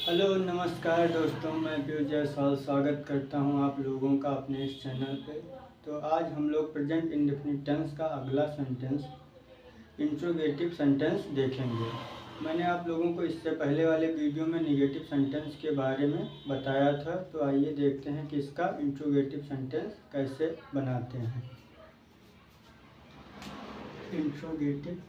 Hello नमस्कार दोस्तों, मैं पीयूष जायसवाल स्वागत करता हूं आप लोगों का अपने इस चैनल पे। तो आज हम लोग प्रेजेंट इंडेफिनिट टेंस का अगला सेंटेंस इंट्रोगेटिव सेंटेंस देखेंगे। मैंने आप लोगों को इससे पहले वाले वीडियो में निगेटिव सेंटेंस के बारे में बताया था। तो आइए देखते हैं कि इसका इंट्रोगेटिव सेंटेंस कैसे बनाते हैं। इंट्रोगेटिव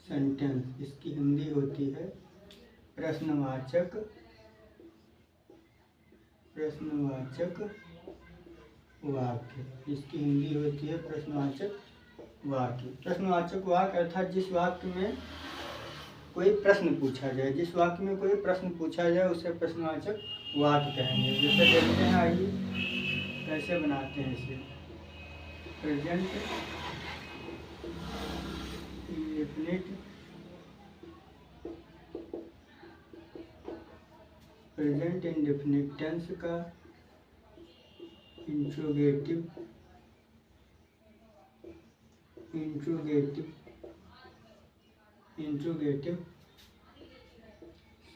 सेंटेंस, इसकी हिंदी होती है प्रश्नवाचक वाक्य। इसकी हिंदी होती है प्रश्नवाचक वाक्य। प्रश्नवाचक वाक्य अर्थात जिस वाक्य में कोई प्रश्न पूछा जाए, उसे प्रश्नवाचक वाक्य कहेंगे। जैसे देखते हैं, आइए कैसे बनाते हैं इसे। प्रेजेंट इंडेफिनिट टेंस का इंट्रोगेटिव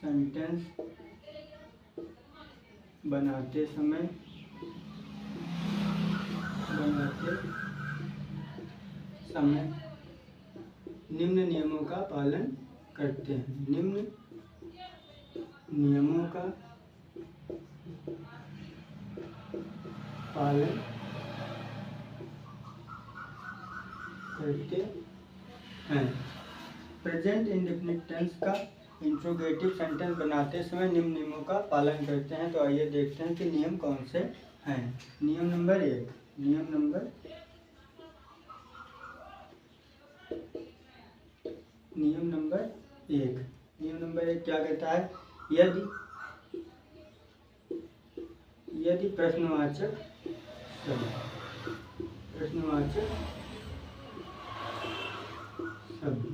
सेंटेंस बनाते समय निम्न नियमों का पालन करते हैं। निम्न नियमों का पालन करते हैं। प्रेजेंट इंडेफिनिट टेंस का इंट्रोगेटिव सेंटेंस बनाते समय निम्न नियमों का पालन करते हैं। तो आइए देखते हैं कि नियम कौन से हैं। नियम नंबर 1 क्या कहता है? यदि प्रश्नवाचक शब्द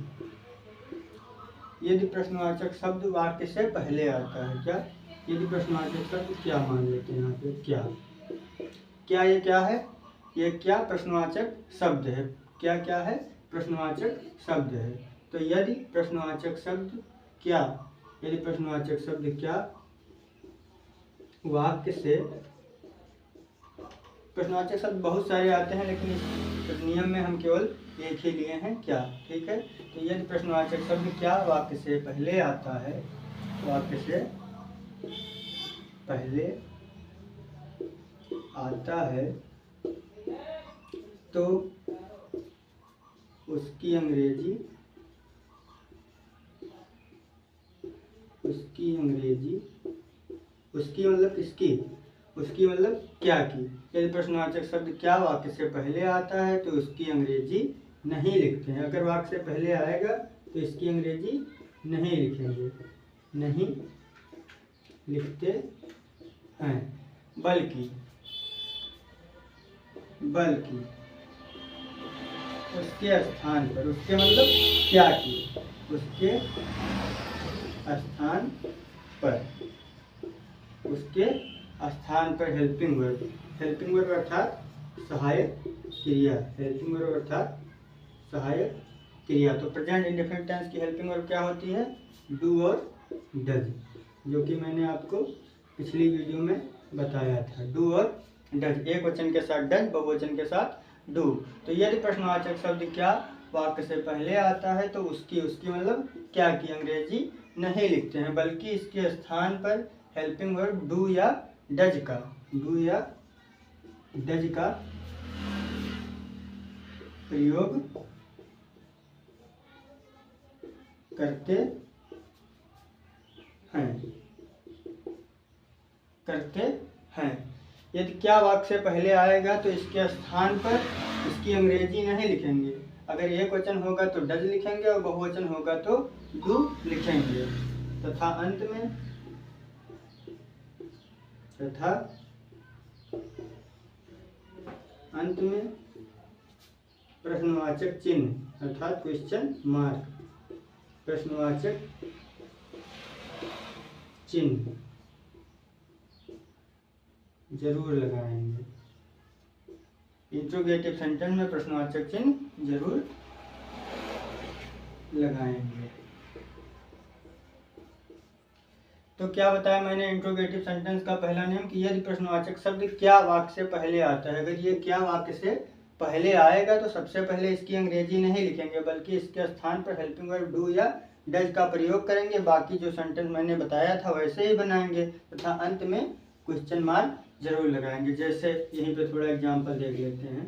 यदि प्रश्नवाचक शब्द वाक्य से पहले आता है। क्या? यदि प्रश्नवाचक शब्द क्या मान लेते हैं यहाँ पे? ये क्या है? ये क्या प्रश्नवाचक शब्द है? क्या है? प्रश्नवाचक शब्द है। तो यदि प्रश्नवाचक शब्द क्या वाक्य से, प्रश्नवाचक शब्द बहुत सारे आते हैं, लेकिन इस नियम में हम केवल एक ही लिए हैं, क्या। ठीक है। तो यदि प्रश्नवाचक शब्द क्या वाक्य से पहले आता है, तो उसकी अंग्रेजी उसकी मतलब क्या की। यदि प्रश्नवाचक शब्द क्या वाक्य से पहले आता है तो उसकी अंग्रेजी नहीं लिखते हैं। अगर वाक्य से पहले आएगा तो इसकी अंग्रेजी नहीं लिखते हैं, बल्कि उसके स्थान पर, उसके मतलब क्या की, उसके स्थान पर हेल्पिंग वर्ब अर्थात सहायक क्रिया। तो प्रेजेंट इंडेफिनिट टेंस की हेल्पिंग वर्ब क्या होती है? डू और डज, जो कि मैंने आपको पिछली वीडियो में बताया था। डू और डज, एक वचन के साथ डज, बहुवचन के साथ डू। तो यदि प्रश्नवाचक शब्द क्या वाक्य से पहले आता है तो उसकी मतलब क्या की अंग्रेजी नहीं लिखते हैं, बल्कि इसके स्थान पर हेल्पिंग वर्ब डू या डज का प्रयोग करते हैं। यदि क्या वाक्य से पहले आएगा तो इसके स्थान पर इसकी अंग्रेजी नहीं लिखेंगे। अगर एक वचन होगा तो डज लिखेंगे और बहुवचन होगा तो डू लिखेंगे। तथा अंत में प्रश्नवाचक चिन्ह अर्थात क्वेश्चन मार्क, प्रश्नवाचक चिन्ह जरूर लगाएंगे। इंट्रोगेटिव सेंटेंस में प्रश्नवाचक चिन्ह जरूर लगाएंगे। तो क्या बताया मैंने इंट्रोगेटिव सेंटेंस का पहला नियम कि यदि प्रश्नवाचक शब्द क्या वाक्य से पहले आता है, अगर ये क्या वाक्य से पहले आएगा तो सबसे पहले इसकी अंग्रेजी नहीं लिखेंगे बल्कि इसके स्थान पर हेल्पिंग वर्ब डू या डज का प्रयोग करेंगे। बाकी जो सेंटेंस मैंने बताया था वैसे ही बनाएंगे तथा अंत में क्वेश्चन मार्क जरूर लगाएंगे। जैसे यहीं पे थोड़ा एग्जांपल देख लेते हैं।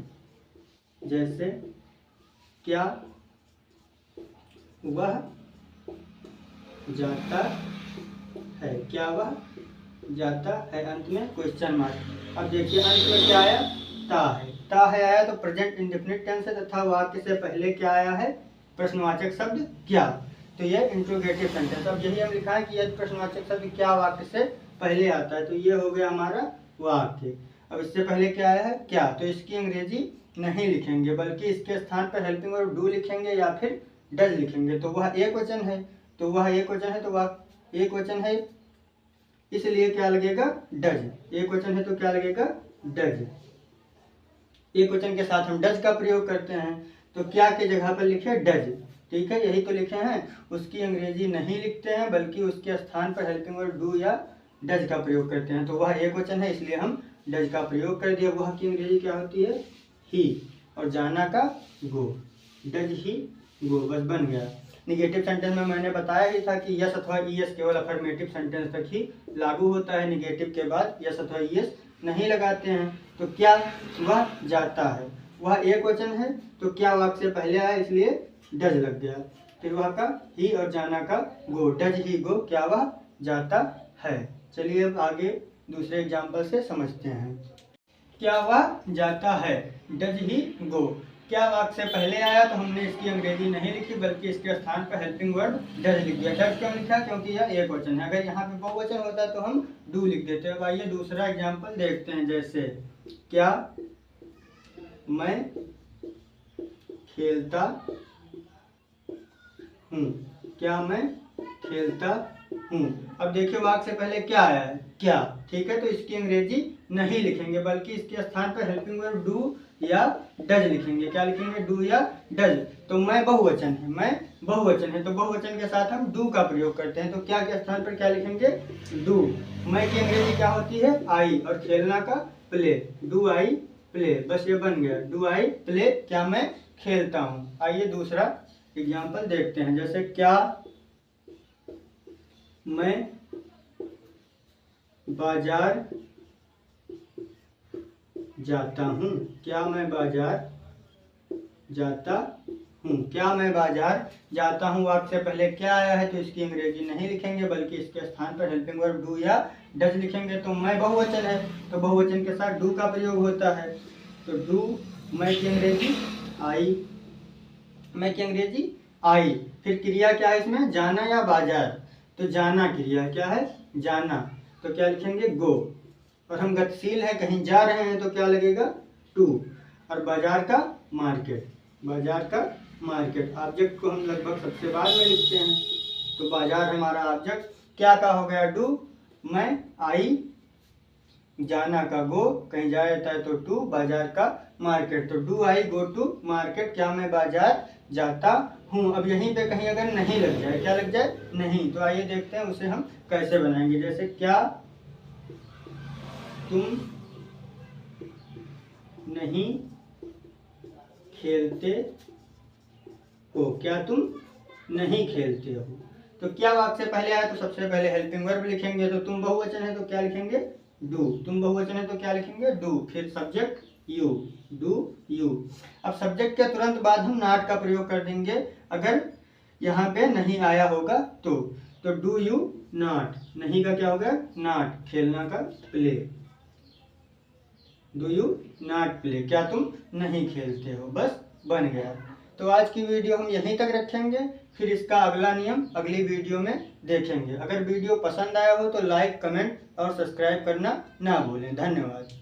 जैसे क्या वह जाता है, क्या वह जाता है, अंत में क्वेश्चन मार्क। अब देखिए अंत में क्या आया, ता है। ता है आया तो प्रेजेंट इंडेफिनिट टेंस है तथा वाक्य से पहले क्या आया है, प्रश्नवाचक शब्द क्या। तो ये इंट्रोगेटिव सेंटेंस। अब यही हम लिखा है कि यदि प्रश्नवाचक शब्द क्या वाक्य से पहले आता है तो ये हो गया हमारा वाक्य। अब इससे पहले क्या आया है, क्या, तो इसकी अंग्रेजी नहीं लिखेंगे बल्कि इसके स्थान पर हेल्पिंग वर्ब डू लिखेंगे या फिर डज लिखेंगे। तो वह एक वचन है, तो वह एक वचन है, तो वह एक वचन है, इसलिए क्या लगेगा, डज। एक वचन है तो क्या लगेगा, डज। एक वचन के साथ हम डज का प्रयोग करते हैं तो क्या के जगह पर लिखे, डज। ठीक है, यही तो लिखे हैं। उसकी अंग्रेजी नहीं लिखते हैं बल्कि उसके स्थान पर हेल्पिंग वर्ब डू या डज का प्रयोग करते हैं। तो वह एक वचन है इसलिए हम डज का प्रयोग कर दिया। वह की अंग्रेजी क्या होती है, ही, और जाना का गो, डज ही गो, बस बन गया। निगेटिव सेंटेंस में मैंने बताया ही था कि यस अथवा ईएस केवल अफर्मेटिव सेंटेंस तक ही लागू होता है, निगेटिव के बाद यस अथवा ईएस नहीं लगाते हैं। तो क्या वह जाता है, वह एक वचन है तो क्या वाक्य से पहले आया इसलिए डज लग गया। फिर वह का ही और जाना का गो, डज ही गो, क्या वह जाता है। चलिए अब आगे दूसरे एग्जाम्पल से समझते हैं। क्या वह जाता है, डज ही गो, क्या वाक्य से पहले आया तो हमने इसकी अंग्रेजी नहीं लिखी बल्कि इसके स्थान पर हेल्पिंग वर्ब डज लिख दिया। डज क्यों लिखा, क्योंकि यह एक वचन है। अगर यहाँ पे बहुवचन होता तो हम डू लिख देते। अब आइए दूसरा एग्जाम्पल देखते हैं। जैसे क्या मैं खेलता हूँ, क्या मैं खेलता हूँ। अब देखिए वाक्य से पहले क्या आया है, क्या। ठीक है, तो इसकी अंग्रेजी नहीं लिखेंगे बल्कि इसके स्थान पर हेल्पिंग वर्ब डू या डज लिखेंगे। क्या लिखेंगे, डू या डज। तो मैं बहुवचन है, मैं बहुवचन है तो बहुवचन के साथ हम डू का प्रयोग करते हैं। तो क्या के स्थान पर क्या लिखेंगे, डू। मैं की अंग्रेजी क्या होती है, आई, और खेलना का प्ले, डू आई प्ले, बस ये बन गया, डू आई प्ले, क्या मैं खेलता हूँ। आइए दूसरा एग्जाम्पल देखते हैं। जैसे क्या मैं बाजार जाता हूँ, क्या मैं बाजार जाता हूँ, क्या मैं बाजार जाता हूँ। वाक्य से पहले क्या आया है तो इसकी अंग्रेजी नहीं लिखेंगे बल्कि इसके स्थान पर हेल्पिंग वर्ब डू या डज लिखेंगे। तो मैं बहुवचन है तो बहुवचन के साथ डू का प्रयोग होता है। तो डू, मैं की अंग्रेजी आई, मैं की अंग्रेजी आई। फिर क्रिया क्या है इसमें, जाना या बाजार। तो जाना क्रिया क्या है, जाना, तो क्या लिखेंगे, गो। और हम गतिशील है, कहीं जा रहे हैं तो क्या लगेगा, टू। और बाजार का मार्केट, बाजार का मार्केट। ऑब्जेक्ट को हम लगभग सबसे बाद में लिखते हैं। तो बाजार हमारा ऑब्जेक्ट, क्या का हो गया, डू, मैं आई, जाना का गो, कहीं जाया जाता है तो टू, बाजार का मार्केट। तो do I go to market, क्या मैं बाजार जाता हूँ। अब यहीं पे कहीं अगर नहीं लग जाए, क्या लग जाए, नहीं, तो आइए देखते हैं उसे हम कैसे बनाएंगे। जैसे क्या तुम नहीं खेलते हो, क्या तुम नहीं खेलते हो। तो क्या वाक्य से पहले आया तो सबसे पहले हेल्पिंग वर्ब लिखेंगे। तो तुम बहुवचन है तो क्या लिखेंगे, डू। तुम बहुवचन है तो क्या लिखेंगे, डू। फिर सब्जेक्ट यू, डू यू। अब सब्जेक्ट के तुरंत बाद हम नॉट का प्रयोग कर देंगे अगर यहाँ पे नहीं आया होगा तो डू यू नॉट, नहीं का क्या होगा, नॉट, खेलना का play, do you not play, क्या तुम नहीं खेलते हो, बस बन गया। तो आज की वीडियो हम यहीं तक रखेंगे, फिर इसका अगला नियम अगली वीडियो में देखेंगे। अगर वीडियो पसंद आया हो तो लाइक, कमेंट और सब्सक्राइब करना ना भूलें। धन्यवाद।